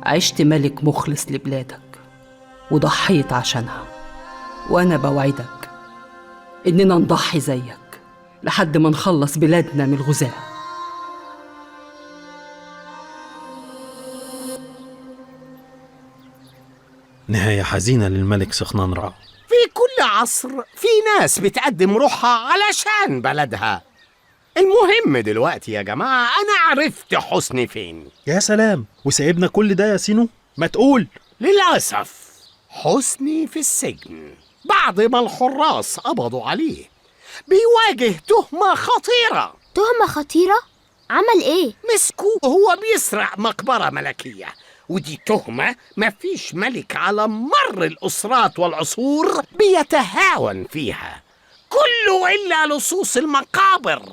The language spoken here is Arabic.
عشت ملك مخلص لبلادك وضحيت عشانها، وأنا بوعدك إننا نضحي زيك لحد ما نخلص بلادنا من الغزاة. نهاية حزينة للملك سخنان رع. في كل عصر في ناس بتقدم روحها علشان بلدها. المهم دلوقتي يا جماعة أنا عرفت حسني فين. يا سلام، وسايبنا كل ده يا سينو؟ ما تقول. للأسف حسني في السجن بعد ما الحراس قبضوا عليه، بيواجه تهمة خطيرة. تهمة خطيرة؟ عمل ايه؟ مسكوه هو بيسرق مقبرة ملكية، ودي تهمة مفيش ملك على مر الأسرات والعصور بيتهاون فيها، كله إلا لصوص المقابر.